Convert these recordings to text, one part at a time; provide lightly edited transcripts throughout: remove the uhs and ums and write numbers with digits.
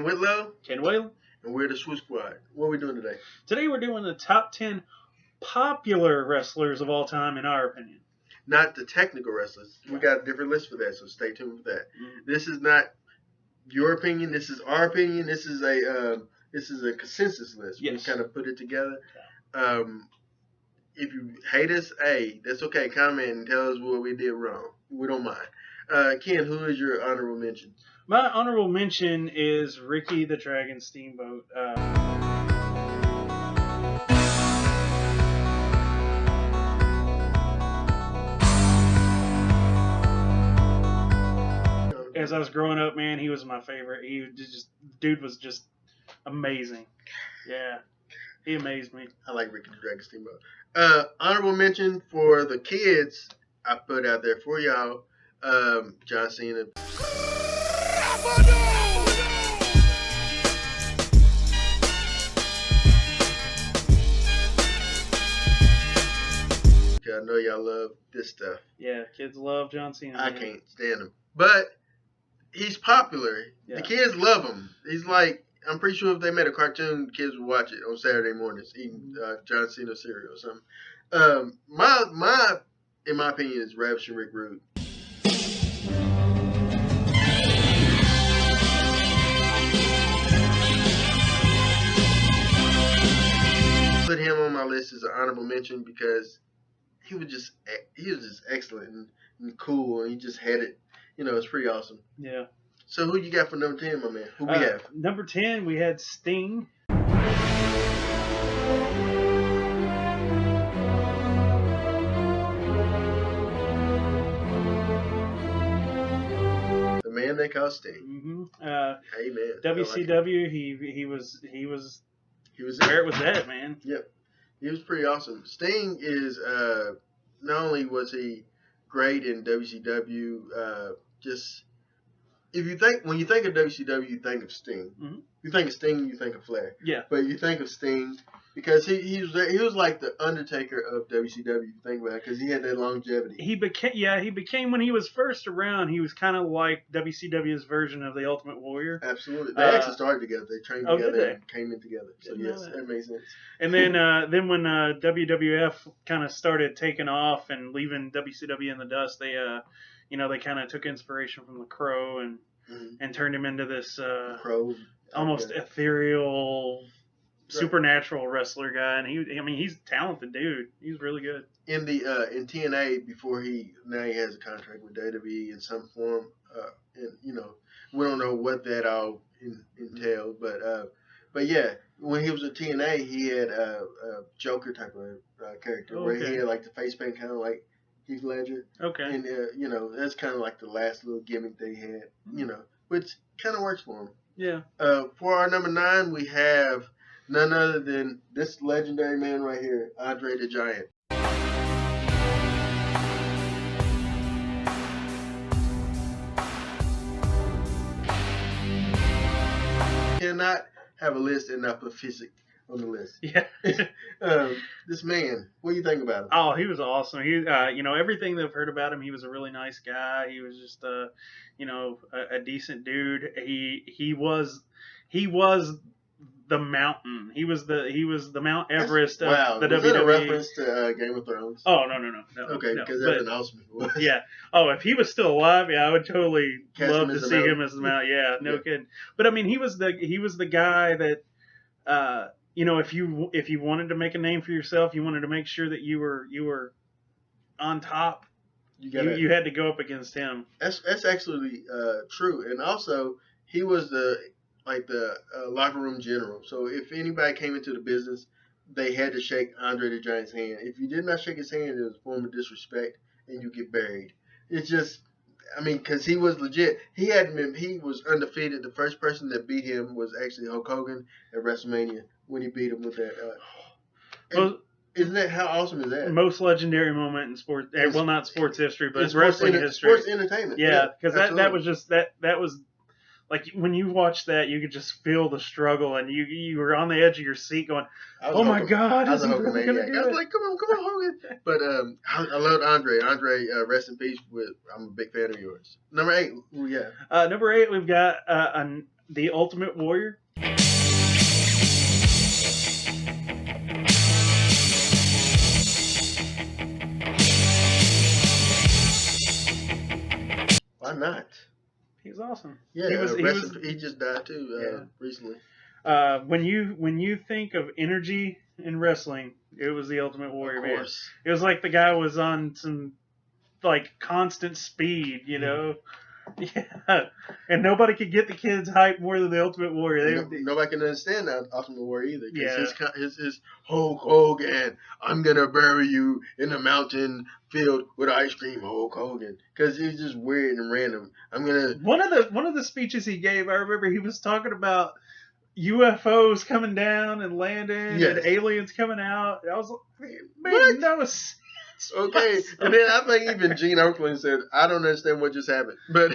Ken Whitlow. Ken Whalen. And we're the Swoop Squad. What are we doing today? Today we're doing the top 10 popular wrestlers of all time, in our opinion. Not the technical wrestlers. We got a different list for that, so stay tuned for that. This is not your opinion. This is our opinion. This is a consensus list. Yes. We kind of put it together. If you hate us, hey, that's okay. Comment and tell us what we did wrong. We don't mind. Ken, who is your honorable mention? My honorable mention is Ricky the Dragon Steamboat. As I was growing up, man, he was my favorite. Dude was just amazing. Yeah, he amazed me. I like Ricky the Dragon Steamboat. Honorable mention for the kids I put out there for y'all. John Cena. I know y'all love this stuff. Yeah, kids love John Cena. I can't stand him, but he's popular. Yeah. The kids love him. He's like, I'm pretty sure if they made a cartoon, kids would watch it on Saturday mornings, eating John Cena cereal or something. My in my opinion, is Ravishing Rick Rude. Put him on my list as an honorable mention because he was just excellent and cool, and he just had it. You know, it's pretty awesome. Yeah. So who you got for number 10, my man? Who we have? Number 10, we had Sting. The man they call Sting. Hey man. WCW. Like he was where it was at, man. Yep. He was pretty awesome. Sting is not only was he great in WCW, just when you think of WCW, you think of Sting. Mm-hmm. You think of Sting, you think of Flair. Yeah. But you think of Sting because he was like the Undertaker of WCW. You think about it, because he had that longevity. He became when he was first around. He was kind of like WCW's version of the Ultimate Warrior. Absolutely. They actually started together. They trained together and came in together. So yes, that makes sense. And then when WWF kind of started taking off and leaving WCW in the dust, they they kind of took inspiration from the Crow and turned him into this almost ethereal, supernatural wrestler guy. And he's a talented dude. He's really good. In TNA before he has a contract with WWE in some form. And we don't know what that all entailed, but yeah, when he was at TNA, he had a Joker type of character where he had like the face paint, kind of like Heath Ledger. Okay. And that's kind of like the last little gimmick they had, which kind of works for him. Yeah. For our number 9, we have none other than this legendary man right here, Andre the Giant. Cannot have a list and not put physics on the list. Yeah. This man, what do you think about him? Oh, he was awesome. He, everything that I've heard about him, he was a really nice guy. He was just, a decent dude. He was the mountain. He was the Mount Everest of the WWE. Was that a reference to Game of Thrones? Oh, no. Okay, because that's an awesome. Yeah. Oh, if he was still alive, I would totally love to see him as the Mount. Yeah, no kidding. But I mean, he was the guy that, if you wanted to make a name for yourself, you wanted to make sure that you were on top. You had to go up against him. That's actually true, and also he was the locker room general. So if anybody came into the business, they had to shake Andre the Giant's hand. If you did not shake his hand, it was a form of disrespect, and you get buried. It's just, because he was legit. He was undefeated. The first person that beat him was actually Hulk Hogan at WrestleMania when he beat him with that. Isn't that, how awesome is that? Most legendary moment in sports. Well, not sports history, but it's wrestling history. Sports entertainment. Yeah, because that was just that was. Like, when you watch that, you could just feel the struggle, and you were on the edge of your seat going, oh, my God, is he really going to do it? I was like, come on, Hogan. But I loved Andre. Andre, rest in peace. I'm a big fan of yours. Number 8, who we got? Number 8, we've got The Ultimate Warrior. Why not? He was awesome. Yeah, he just died too recently. When you think of energy in wrestling, it was the Ultimate Warrior, man. It was like the guy was on some like constant speed, you know. Yeah, and nobody could get the kids hyped more than the Ultimate Warrior. Nobody can understand that Ultimate Warrior either. Yeah, his Hulk Hogan, I'm gonna bury you in a mountain filled with ice cream, Hulk Hogan, because he's just weird and random. One of the speeches he gave, I remember he was talking about UFOs coming down and landing, and aliens coming out. I was like, man, that was. Okay, and then I think even Gene Okerlund said, I don't understand what just happened. But,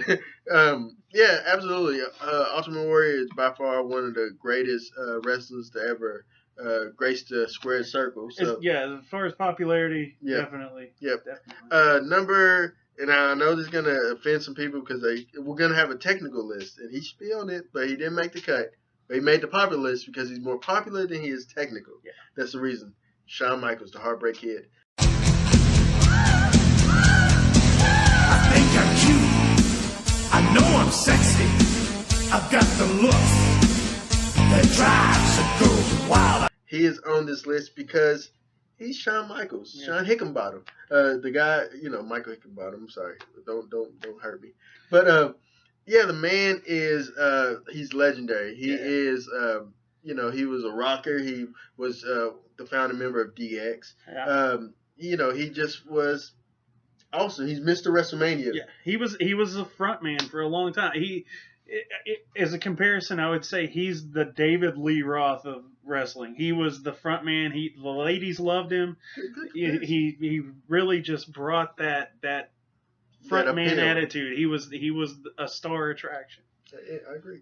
yeah, absolutely. Ultimate Warrior is by far one of the greatest wrestlers to ever grace the squared circle. So, as far as popularity, definitely. Yep. And I know this is going to offend some people because we're going to have a technical list. And he should be on it, but he didn't make the cut. But he made the popular list because he's more popular than he is technical. Yeah. That's the reason. Shawn Michaels, the Heartbreak Kid. I think I'm cute. I know I'm sexy. I've got the looks that drives a girl wild. He is on this list because he's Shawn Michaels, Shawn Hickenbottom, the guy. Michael Hickenbottom. I'm sorry, don't hurt me. But the man is he's legendary. He is he was a rocker. He was the founding member of DX. Yeah. He just was awesome. He's Mr. WrestleMania. Yeah, he was a front man for a long time. As a comparison, I would say he's the David Lee Roth of wrestling. He was the front man. The ladies loved him. He really just brought that front man attitude. He was a star attraction. I agree.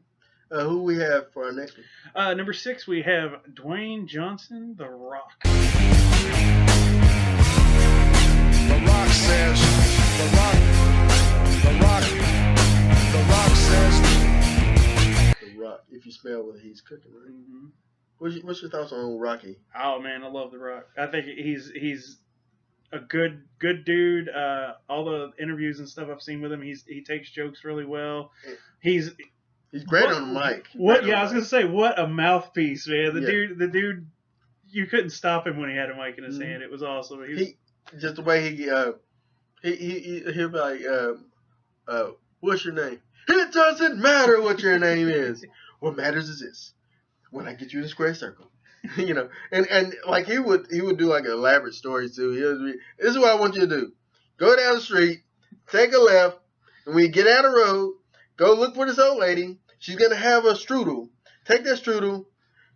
Who we have for our next one? Number 6, we have Dwayne Johnson, The Rock. The Rock says, The Rock says. The Rock, if you smell what he's cooking, right? Mm-hmm. What's your thoughts on Rocky? Oh man, I love The Rock. I think he's a good dude. All the interviews and stuff I've seen with him, he takes jokes really well. He's great on the mic. I was gonna say, what a mouthpiece, man. The dude, you couldn't stop him when he had a mic in his hand. It was awesome. Just the way he'll be like, what's your name? It doesn't matter what your name is. What matters is this. When I get you in a square circle. And like he would do like elaborate stories too. This is what I want you to do. Go down the street, take a left, and when you get out of the road, go look for this old lady. She's gonna have a strudel. Take that strudel,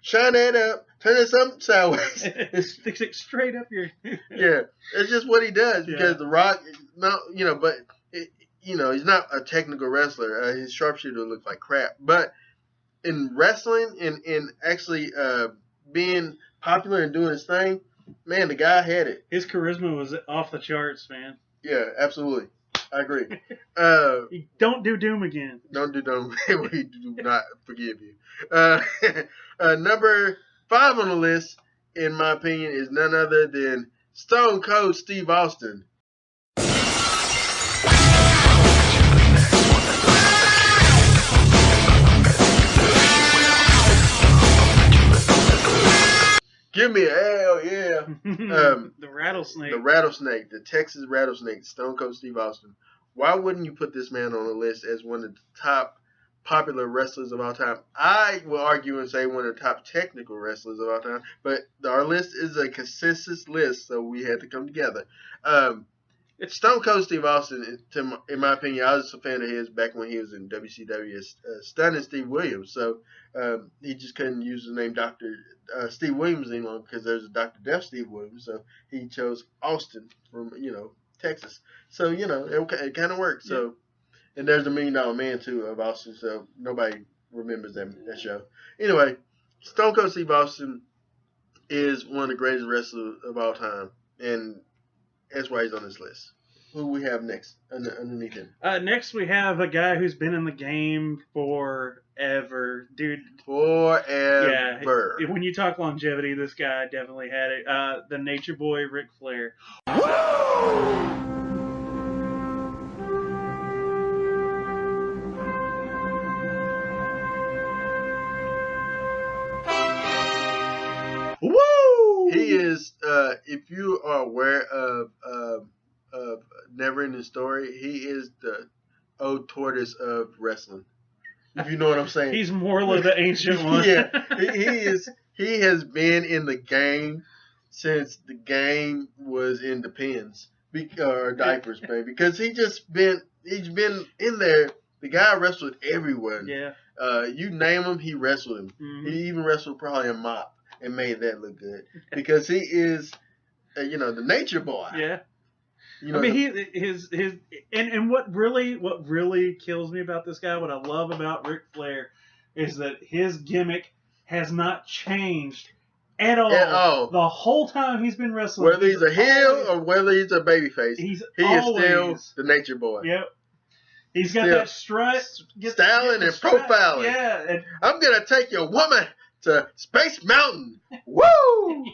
shine that up, turn it something sideways. Sticks it straight up your. Yeah, it's just what he does because The Rock, he's not a technical wrestler. His sharpshooter looks like crap. But in wrestling and in actually being popular and doing his thing, man, the guy had it. His charisma was off the charts, man. Yeah, absolutely. I agree. Don't do Doom again. Don't do Doom. We do not forgive you. Number 5 on the list, in my opinion, is none other than Stone Cold Steve Austin. Give me a hell yeah. The rattlesnake. The Texas rattlesnake, Stone Cold Steve Austin. Why wouldn't you put this man on the list as one of the top popular wrestlers of all time? I will argue and say one of the top technical wrestlers of all time, but our list is a consensus list, so we had to come together. Stone Cold Steve Austin, in my opinion, I was a fan of his back when he was in WCW as Stunning Steve Williams, so he just couldn't use the name Dr. Steve Williams any longer because there's a Dr. Death Steve Williams, so he chose Austin from, Texas. So, it kind of worked. So, and there's the $1 Million Man, too, of Austin, so nobody remembers that show. Anyway, Stone Cold Steve Austin is one of the greatest wrestlers of all time, and that's why he's on this list. Who we have next underneath him? Next, we have a guy who's been in the game forever. forever, dude. Forever. Yeah, when you talk longevity, this guy definitely had it. The Nature Boy, Ric Flair. Woo! He is, if you are aware of Never Ending Story, he is the old tortoise of wrestling. If you know what I'm saying. He's Morla, the ancient one. Yeah, he is. He has been in the game since the game was in the pins or diapers, baby. Because he's been in there. The guy wrestled everyone. Yeah. You name him, he wrestled him. Mm-hmm. He even wrestled probably a mop and made that look good because he is, the Nature Boy. Yeah. You know, I mean, and what really kills me about this guy, what I love about Ric Flair, is that his gimmick has not changed at all. The whole time he's been wrestling. Whether he's a heel or whether he's a babyface, he is still the Nature Boy. Yep. He's got that strut, styling and profiling. Yeah. And I'm gonna take your woman to Space Mountain. Woo!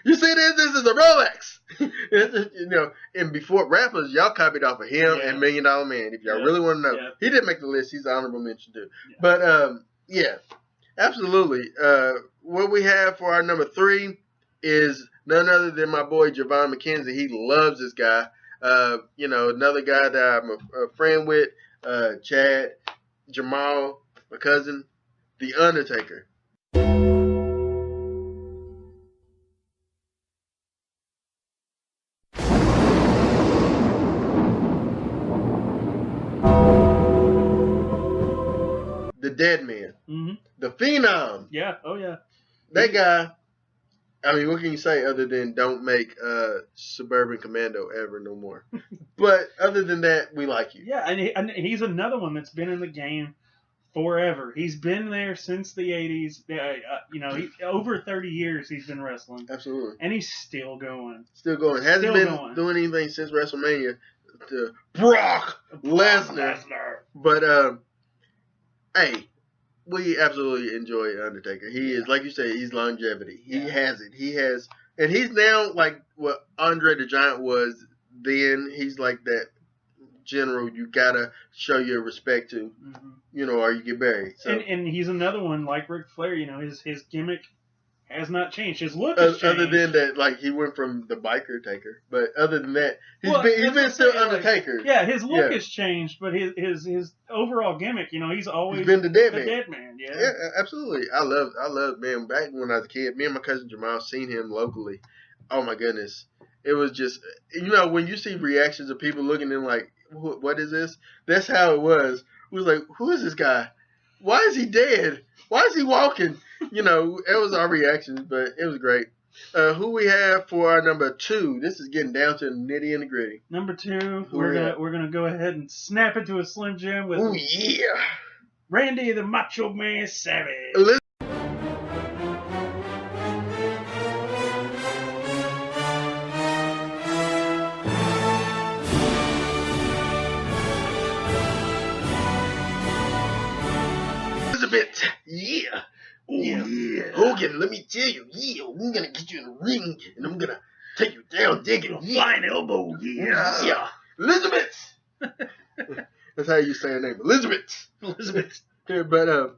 You see this? This is a Rolex. And before rappers, y'all copied off of him and $1 Million Man. If y'all really want to know, he didn't make the list. He's an honorable mention too. Yeah. But absolutely. What we have for our number 3 is none other than my boy Javon McKenzie. He loves this guy. Another guy that I'm a friend with, Chad, Jamal, my cousin, The Undertaker. The Dead Man. Mm-hmm. The Phenom. Yeah. Oh, yeah. That guy, I mean, what can you say other than don't make Suburban Commando ever no more? But other than that, we like you. Yeah, and he's another one that's been in the game forever. He's been there since the 80s. Over 30 years he's been wrestling. Absolutely. And he's still going. Still going. Hasn't been doing anything since WrestleMania to Brock Lesnar. But, hey, we absolutely enjoy Undertaker. He is, like you say, he's longevity. He has it. He has, and he's now like what Andre the Giant was then. He's like that general you gotta show your respect to, or you get buried. So. And he's another one like Ric Flair. His gimmick has not changed. His look has changed. Other than that, like he went from the biker taker, but other than that, he's been still Undertaker. His look has changed, but his overall gimmick, he's always been the Dead Man. Yeah, absolutely. I love man. Back when I was a kid, me and my cousin Jamal seen him locally. Oh my goodness, it was just when you see reactions of people looking in like, what is this? That's how it was. It was like, who is this guy? Why is he dead? Why is he walking? It was our reactions, but it was great. Who we have for our number 2? This is getting down to the nitty and the gritty. Number 2, we're gonna go ahead and snap it to a Slim Jim with Randy the Macho Man Savage. Elizabeth, Hogan, let me tell you, I'm gonna get you in the ring and I'm gonna take you down, digging flying elbow, Elizabeth. That's how you say her name, Elizabeth. Yeah, but that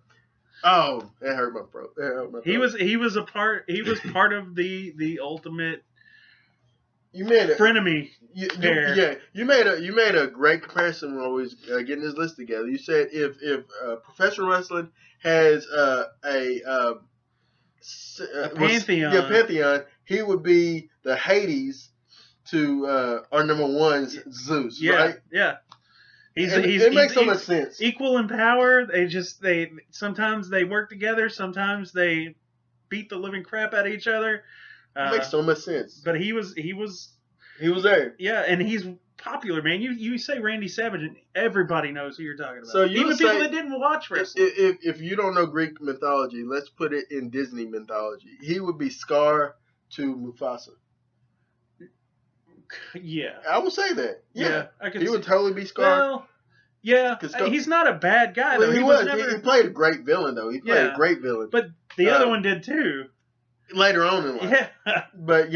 hurt my throat. He was part of the ultimate. You made a frenemy. You made a great comparison when always getting this list together. You said if professional wrestling has a pantheon, pantheon, he would be the Hades to our number 1's Zeus, right? Yeah. It makes so much sense. Equal in power. They sometimes they work together. Sometimes they beat the living crap out of each other. It makes so much sense. But he was there. Yeah, and he's popular, man. You say Randy Savage, and everybody knows who you're talking about. So even people that didn't watch wrestling. If you don't know Greek mythology, let's put it in Disney mythology. He would be Scar to Mufasa. Yeah, I would say that. Yeah, I could. He would totally be Scar. Well, Yeah, 'Cause he's not a bad guy Well, though. he was. Never. He played a great villain though. He played a great villain. But the other one did too. Later on in life. Yeah. But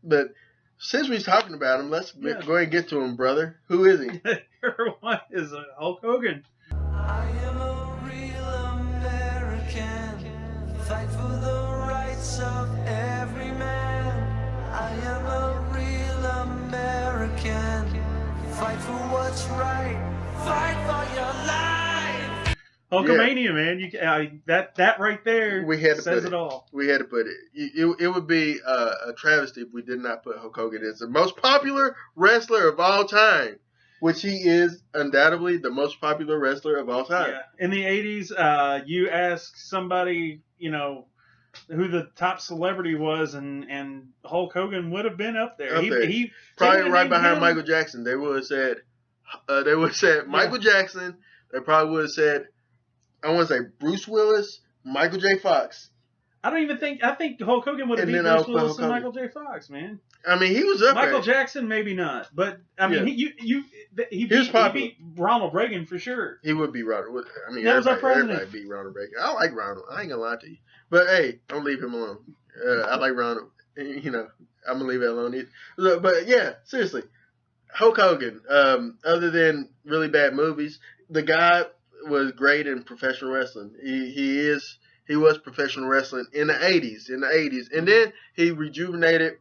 but since we're talking about him, let's go ahead and get to him, brother. Who is he? Number one is Hulk Hogan. I am a real American. Fight for the rights of every man. I am a real American. Fight for what's right. Fight for your life. Hulkamania, man. That right there We had to says put it all. We had to put it. It would be a travesty if we did not put Hulk Hogan as the most popular wrestler of all time, which he is undoubtedly the most popular wrestler of all time. Yeah. In the 80s, you ask somebody, who the top celebrity was, and Hulk Hogan would have been up there. He probably right behind Michael Jackson. They would have said, Michael Jackson. They probably would have said, I want to say Bruce Willis, Michael J. Fox. I think Hulk Hogan would have beat Bruce Willis and Michael J. Fox, man. I mean, he was up Michael there. Jackson, maybe not, but I mean, he beat Ronald Reagan for sure. He would be Ronald. I mean, that was our president. Everybody beat Ronald Reagan. I like Ronald. I ain't gonna lie to you, but hey, don't leave him alone. I like Ronald. I'm gonna leave it alone. But yeah, seriously, Hulk Hogan. Other than really bad movies, the guy was great in professional wrestling. He was professional wrestling in the 80s, and then he rejuvenated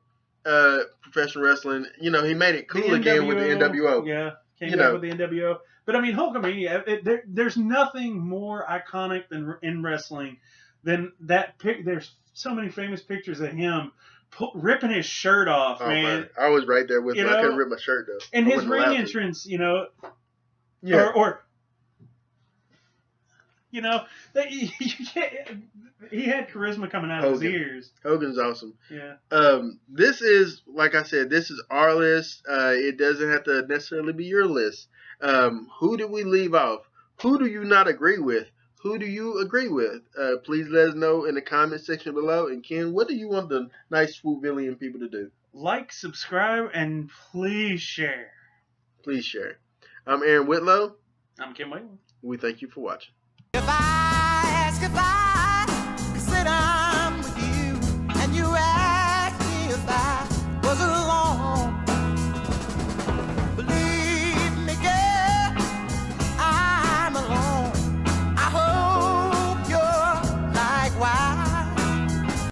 professional wrestling. He made it cool again with the NWO. Yeah, came back with the NWO. But I mean, Hulkamania. There's nothing more iconic than in wrestling than that. There's so many famous pictures of him ripping his shirt off, man. I was right there with him. I couldn't rip my shirt though. And his ring entrance, Yeah. He had charisma coming out of his ears. Hogan's awesome. Yeah. This is, like I said, this is our list. It doesn't have to necessarily be your list. Who did we leave off? Who do you not agree with? Who do you agree with? Please let us know in the comment section below. And Ken, what do you want the nice Swoopvillian people to do? Like, subscribe, and please share. Please share. I'm Aaron Whitlow. I'm Kim Whalen. We thank you for watching. Goodbye, goodbye.